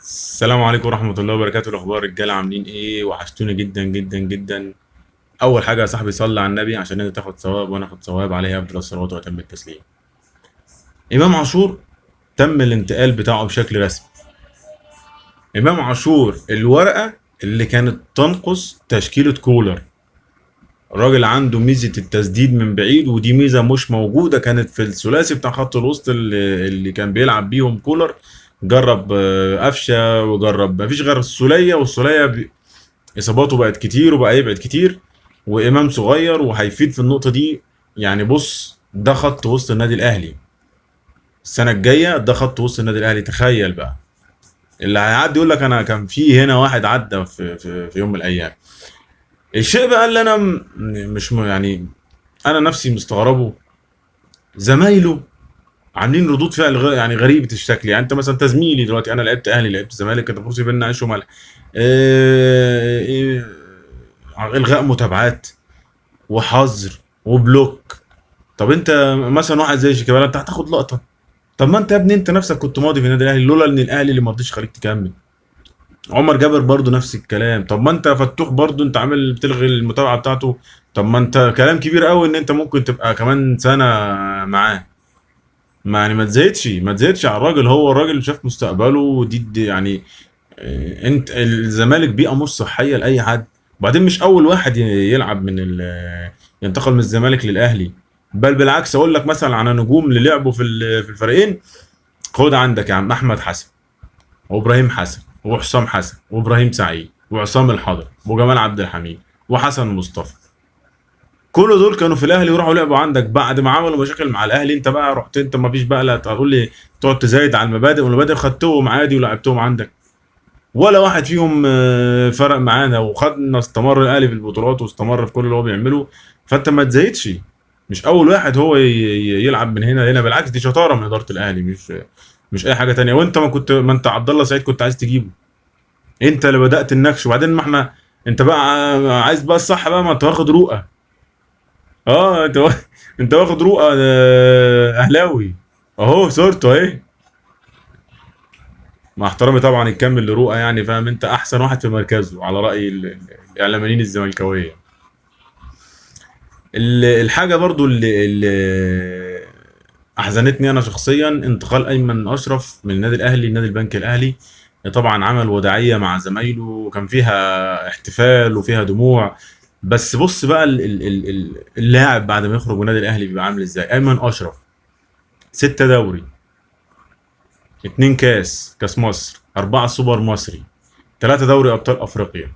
السلام عليكم ورحمة الله وبركاته. الأخبار رجالة عاملين إيه؟ وحشتوني جدا جدا جدا. أول حاجة يا صاحبي صلي على النبي عشان أنت تاخد ثواب وأنا آخد ثواب عليه أفضل الصلاة وأتم التسليم. إمام عاشور تم الانتقال بتاعه بشكل رسمي. إمام عاشور الورقة اللي كانت تنقص تشكيلة كولر. الراجل عنده ميزة التسديد من بعيد، ودي ميزة مش موجودة كانت في الثلاثي بتاع خط الوسط اللي كان بيلعب بيهم كولر. جرب قفشه، وجرب مفيش غير السوليه، اصاباته بقت كتير وبقى يبعد كتير، وامام صغير وهيفيد في النقطه دي. يعني بص، ده خط وسط النادي الاهلي السنه الجايه، ده خط وسط النادي الاهلي. تخيل بقى اللي هيعدي يقول لك انا كان في هنا واحد عدى في يوم من الايام. الشيء بقى اللي انا مش يعني انا نفسي مستغربه، زمايله عاملين ردود فعل يعني غريبه الشكل. يعني انت مثلا، انت زميلي دلوقتي، انا لعبت اهلي لعبت زمالك، انت المفروض بينا عيش وملح. إيه، الغاء متابعات وحظر وبلوك. طب انت مثلا واحد زي شيكابالا انت هتاخد لقطه. طب ما انت يا ابني انت نفسك كنت ماضي في النادي الاهلي، لولا ان الاهلي اللي ما رضيش خليك تكمل. عمر جابر برضو نفس الكلام. طب ما انت فتوح برضو انت عامل بتلغي المتابعه بتاعته. طب ما انت كلام كبير قوي ان انت ممكن تبقى كمان سنه معاه. ما يعني ما تزيدش على الراجل، هو الراجل شاف مستقبله دي يعني. انت الزمالك بيئه مش صحيه لاي حد. وبعدين مش اول واحد يلعب ينتقل من الزمالك للاهلي. بل بالعكس، اقول لك مثلا على نجوم اللي لعبوا في الفريقين. خد عندك يا عم احمد حسن، وابراهيم حسن، وحسام حسن، وابراهيم سعيد، وعصام الحضر، وجمال عبد الحميد، وحسن مصطفى. كل دول كانوا في الاهلي وراحوا لعبوا عندك بعد ما عملوا مشاكل مع الاهلي. انت بقى رحت، انت ما فيش بقى لا تقول لي تقعد تزايد على المبادئ، والمبادئ خدتهم عادي ولعبتهم عندك. ولا واحد فيهم فرق معانا، وخدنا استمر الاهلي في البطولات واستمر في كل اللي هو بيعمله. فانت ما تزايدش. مش اول واحد هو يلعب من هنا لهنا. بالعكس، دي شطاره من اداره الاهلي، مش اي حاجه تانية. وانت ما انت عبد الله سعيد كنت عايز تجيبه. انت اللي بدات النكش. وبعدين ما احنا، انت بقى عايز بقى الصح بقى، ما انت واخد رؤى. اه انت واخد رؤى اهلاوي. اهو صورته اهي. مع احترامي طبعا يكمل لرؤى، يعني فاهم انت احسن واحد في مركزه على راي الاعلاميين الزملكاويه. الحاجه برضو اللي احزنتني انا شخصيا، انتقال ايمن اشرف من النادي الاهلي لنادي البنك الاهلي. طبعا عمل وداعيه مع زمايله وكان فيها احتفال وفيها دموع. بس بص بقى اللاعب بعد ما يخرج من النادي الاهلي بيبقى عامل ازاي. ايمن اشرف 6 دوري، 2 كاس مصر، 4 سوبر مصري، 3 دوري ابطال افريقيا،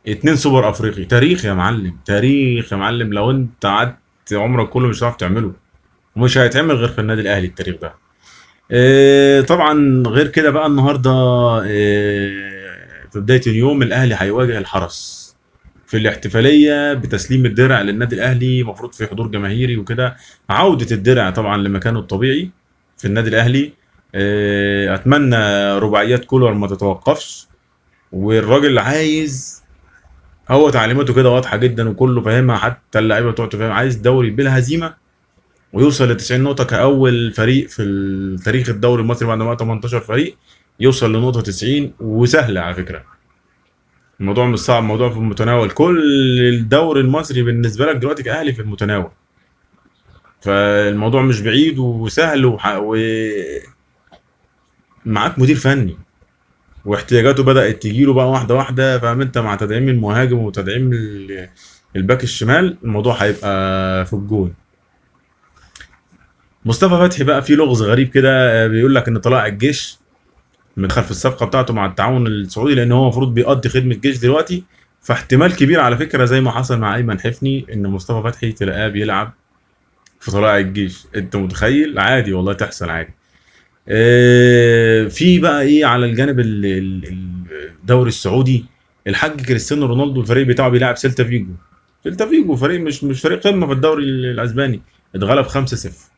2 سوبر افريقي. تاريخ يا معلم، تاريخ يا معلم. لو انت قعدت عمرك كله مش هتعرف تعمله. ومش هيتعمل غير في النادي الاهلي التاريخ ده. طبعا غير كده بقى النهارده في بدايه اليوم الاهلي هيواجه الحرس في الاحتفاليه بتسليم الدرع للنادي الاهلي، المفروض في حضور جماهيري وكده. عوده الدرع طبعا لمكانه الطبيعي في النادي الاهلي. اتمنى رباعيات كولر ما تتوقفش. والراجل عايز، هو تعليماته كده واضحه جدا وكله فاهمها، حتى اللعيبه بتوعته فاهم، عايز دوري بلا هزيمه ويوصل ل 90 نقطه كاول فريق في تاريخ الدوري المصري بعد ما 18 فريق يوصل لنقطه 90. وسهله على فكره، الموضوع مش صعب، الموضوع في المتناول. كل الدوري المصري بالنسبه لك دلوقتي كاهلي في المتناول. فالموضوع مش بعيد وسهل ومعاك مدير فني واحتياجاته بدأت تجيله بقى واحدة واحدة، فاهم انت، مع تدعيم المهاجم وتدعيم الباك الشمال الموضوع هيبقى في الجون. مصطفى فتحي بقى فيه لغز غريب كده. بيقول لك ان طلائع الجيش مدخل في الصفقة بتاعته مع التعاون السعودي، لان هو المفروض بيقضي خدمة جيش دلوقتي. فاحتمال كبير على فكرة زي ما حصل مع ايمن حفني ان مصطفى فتحي تلاقاه بيلعب في طلائع الجيش. انت متخيل؟ عادي والله، تحصل عادي. في بقى ايه على الجانب الدوري السعودي. الحاج كريستيانو رونالدو الفريق بتاعه بيلعب سيلتا فيجو. سيلتا فيجو فريق مش فريق قمه في الدوري الاسباني. اتغلب 5-0.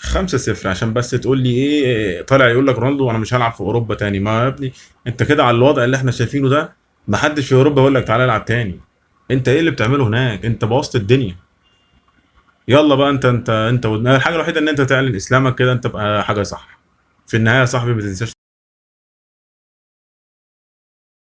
5-0 عشان بس تقول لي ايه، طالع يقول لك رونالدو انا مش هلعب في اوروبا تاني. ما يا ابني انت كده على الوضع اللي احنا شايفينه ده، ما حدش في اوروبا يقول لك تعالى العب تاني. انت ايه اللي بتعمله هناك؟ انت بوظت الدنيا. يلا بقى انت الحاجه الوحيده ان انت تعلن اسلامك كده، انت بقى حاجه صح. في النهايه يا صاحبي ما تنساش